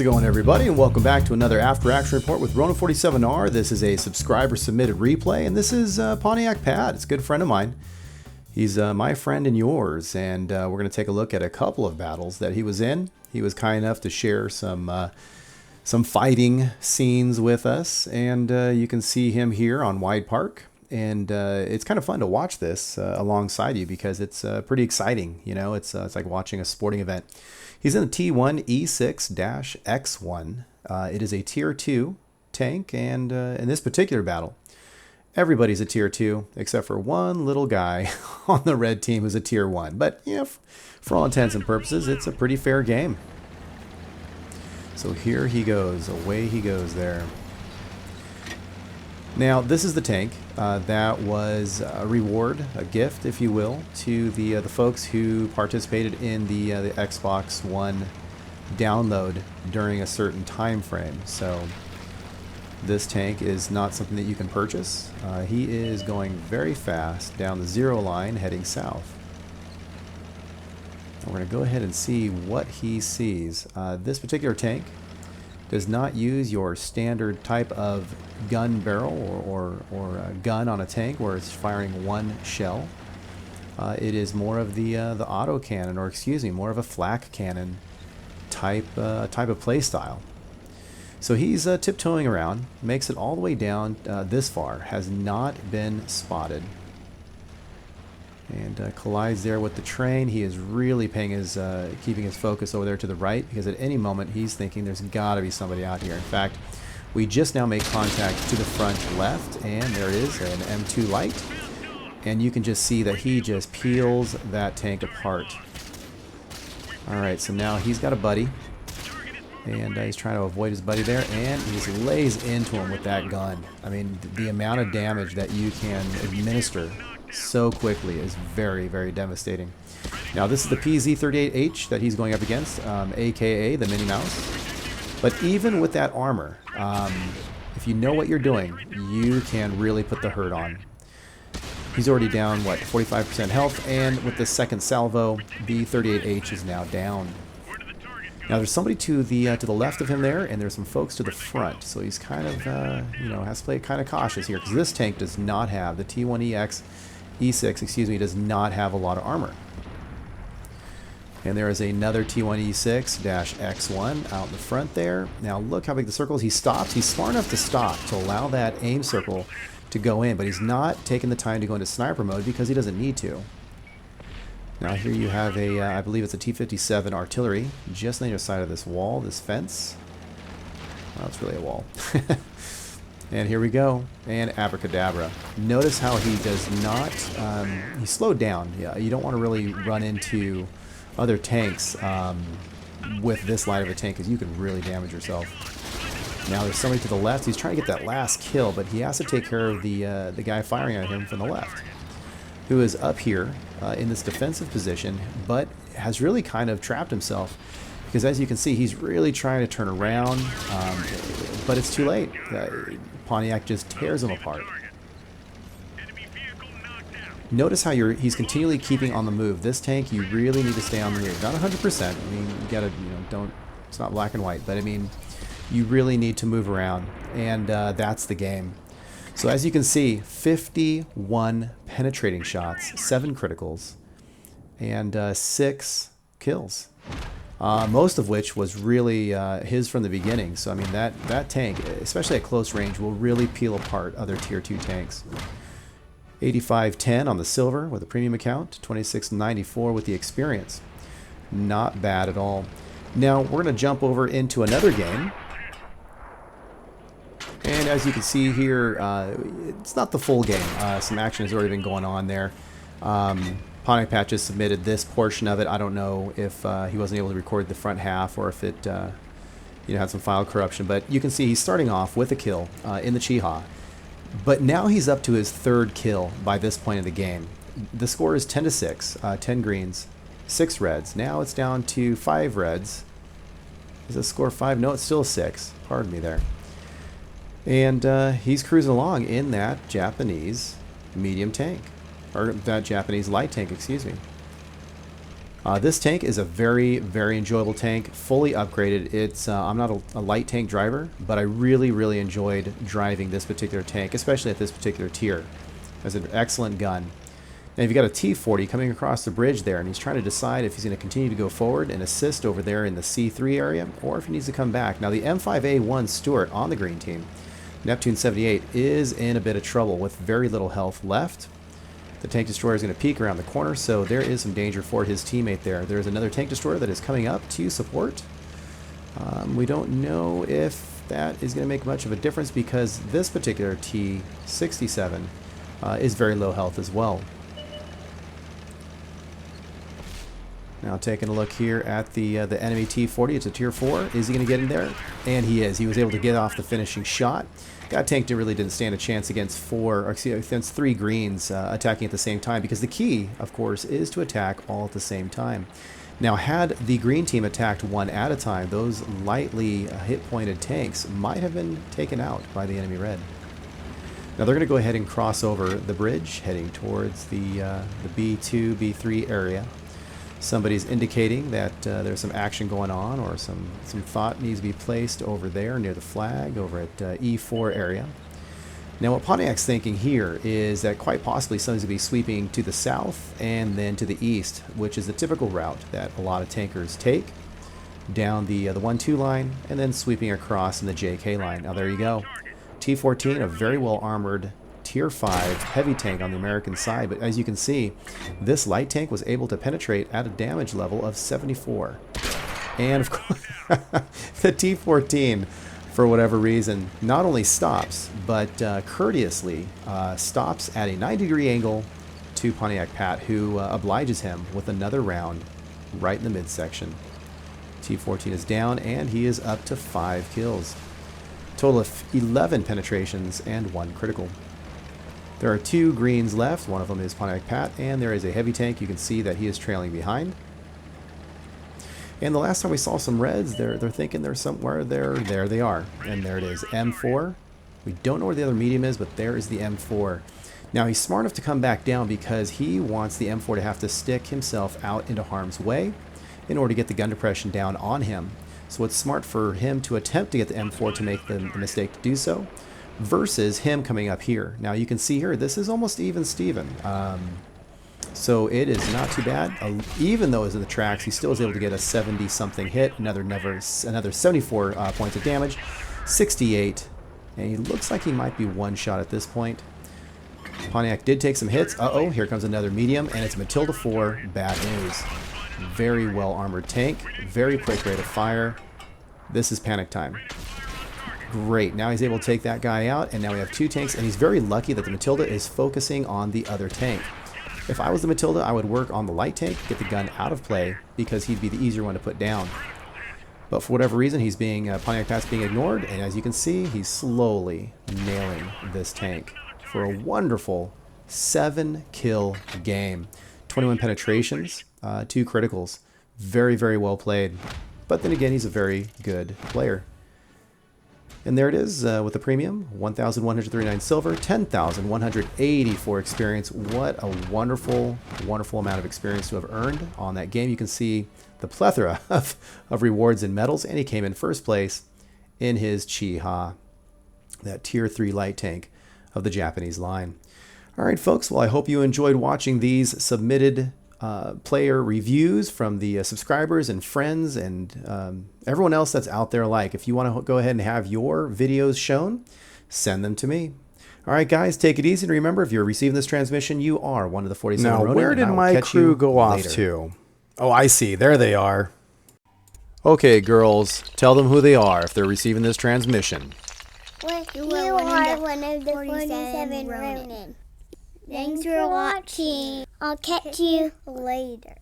it going, everybody, and welcome back to another After Action Report with RONIN 47R. This is a subscriber-submitted replay, and this is Pontiac Pat. It's a good friend of mine. He's my friend and yours, and we're going to take a look at a couple of battles that he was in. He was kind enough to share some fighting scenes with us, and you can see him here on Wide Park. And it's kind of fun to watch this alongside you because it's pretty exciting. You know, it's like watching a sporting event. He's in the T1 E6-X1. It is a Tier 2 tank, and in this particular battle, everybody's a Tier 2 except for one little guy on the red team who's a Tier 1. But, you know, for all intents and purposes, it's a pretty fair game. So here he goes. Away he goes there. Now, this is the tank that was a reward, a gift, if you will, to the folks who participated in the Xbox One download during a certain time frame. So this tank is not something that you can purchase. He is going very fast down the zero line, heading south. And we're going to go ahead and see what he sees. This particular tank does not use your standard type of gun barrel or gun on a tank where it's firing one shell. It is more of the auto cannon, or excuse me, more of a flak cannon type of play style. So he's tiptoeing around, makes it all the way down this far, has not been spotted, and collides there with the train. He is really keeping his focus over there to the right, because at any moment he's thinking there's got to be somebody out here. In fact, we just now made contact to the front left, and there is an M2 light, and you can just see that he just peels that tank apart. Alright, so now he's got a buddy, and he's trying to avoid his buddy there, and he just lays into him with that gun. I mean, the amount of damage that you can administer so quickly is very, very devastating. Now, this is the PZ-38H that he's going up against, aka the Minnie Mouse. But even with that armor, if you know what you're doing, you can really put the hurt on. He's already down, what, 45% health, and with the second salvo, the 38H is now down. Now, there's somebody to the left of him there, and there's some folks to the front. So he's kind of, has to play kind of cautious here, because this tank does not have, the T1E6, does not have a lot of armor. And there is another T1 E6-X1 out in the front there. Now look how big the circle is. He stops. He's smart enough to stop, to allow that aim circle to go in, but he's not taking the time to go into sniper mode because he doesn't need to. Now here you have a, I believe it's a T-57 artillery just on the other side of this wall, this fence. Well, it's really a wall. And here we go, and abracadabra. Notice how he does not, he slowed down. Yeah, you don't want to really run into other tanks with this light of a tank, because you can really damage yourself. Now there's somebody to the left. He's trying to get that last kill, but he has to take care of the guy firing at him from the left, who is up here in this defensive position, but has really kind of trapped himself, because as you can see, he's really trying to turn around, but it's too late. Pontiac just tears him apart. Notice how he's continually keeping on the move. This tank, you really need to stay on the move. Not 100%. I mean, you gotta, it's not black and white, but I mean, you really need to move around, and that's the game. So as you can see, 51 penetrating shots, 7 criticals, and 6 kills. Most of which was really his from the beginning. So I mean, that tank, especially at close range, will really peel apart other Tier 2 tanks. 8510 on the silver with a premium account, 2694 with the experience. Not bad at all. Now we're going to jump over into another game. And as you can see here, it's not the full game. Some action has already been going on there. Pontiac Pat just submitted this portion of it. I don't know if he wasn't able to record the front half, or if it had some file corruption. But you can see he's starting off with a kill in the Chiha. But now he's up to his 3rd kill by this point in the game. The score is 10-6, 10 greens, 6 reds. Now it's down to 5 reds. Is the score 5? No, it's still 6. Pardon me there. And he's cruising along in that Japanese medium tank. Or that Japanese light tank, excuse me. This tank is a very, very enjoyable tank, fully upgraded. It's I'm not a light tank driver, but I really, really enjoyed driving this particular tank, especially at this particular tier. It's an excellent gun. Now you've got a T-40 coming across the bridge there, and he's trying to decide if he's going to continue to go forward and assist over there in the C3 area, or if he needs to come back. Now the M5A1 Stuart on the green team, Neptune 78, is in a bit of trouble with very little health left. The tank destroyer is going to peek around the corner, so there is some danger for his teammate there. There's another tank destroyer that is coming up to support. We don't know if that is going to make much of a difference because this particular T-67 is very low health as well. Now taking a look here at the enemy T-40, it's a tier 4. Is he going to get in there? And he is. He was able to get off the finishing shot. That tank really didn't stand a chance against three greens attacking at the same time, because the key, of course, is to attack all at the same time. Now, had the green team attacked one at a time, those lightly hit-pointed tanks might have been taken out by the enemy red. Now they're going to go ahead and cross over the bridge, heading towards the B2, B3 area. Somebody's indicating that there's some action going on, or some thought needs to be placed over there near the flag over at E4 area. Now what Pontiac's thinking here is that quite possibly somebody's going to be sweeping to the south and then to the east, which is the typical route that a lot of tankers take, down the 1-2 line and then sweeping across in the JK line. Now there you go. T-14, a very well armored tier 5 heavy tank on the American side, but as you can see, this light tank was able to penetrate at a damage level of 74. And of course, the T-14, for whatever reason, not only stops, but courteously stops at a 90-degree angle to Pontiac Pat, who obliges him with another round right in the midsection. T-14 is down, and he is up to 5 kills. Total of 11 penetrations and 1 critical. There are 2 greens left. One of them is Pontiac Pat, and there is a heavy tank. You can see that he is trailing behind. And the last time we saw some reds, they're thinking they're somewhere there. There they are. And there it is, M4. We don't know where the other medium is, but there is the M4. Now he's smart enough to come back down because he wants the M4 to have to stick himself out into harm's way in order to get the gun depression down on him. So it's smart for him to attempt to get the M4 to make the mistake to do so, versus him coming up here. Now you can see here, this is almost even Steven. So it is not too bad. Even though it's in the tracks, he still is able to get a 70-something hit, another 74 points of damage, 68, and he looks like he might be one shot at this point. Pontiac did take some hits. Uh-oh, here comes another medium, and it's Matilda 4. Bad news. Very well armored tank, very quick rate of fire. This is panic time. Great, now he's able to take that guy out, and now we have 2 tanks, and he's very lucky that the Matilda is focusing on the other tank. If I was the Matilda, I would work on the light tank, get the gun out of play, because he'd be the easier one to put down. But for whatever reason, he's being, Pontiac Pat's being ignored, and as you can see, he's slowly nailing this tank for a wonderful 7-kill game. 21 penetrations, 2 criticals. Very, very well played. But then again, he's a very good player. And there it is with the premium, 1,139 silver, 10,184 experience. What a wonderful, wonderful amount of experience to have earned on that game. You can see the plethora of rewards and medals, and he came in first place in his Chi-Ha, that tier 3 light tank of the Japanese line. All right, folks, well, I hope you enjoyed watching these submitted player reviews from the subscribers and friends and everyone else that's out there alike. If you want to go ahead and have your videos shown, send them to me. All right, guys, take it easy. And remember, if you're receiving this transmission, you are one of the 47 Now, Ronin, where did my crew go off to? Oh, I see. There they are. Okay, girls, tell them who they are if they're receiving this transmission. You are one of the 47 Ronin. Thanks for watching. I'll catch you later.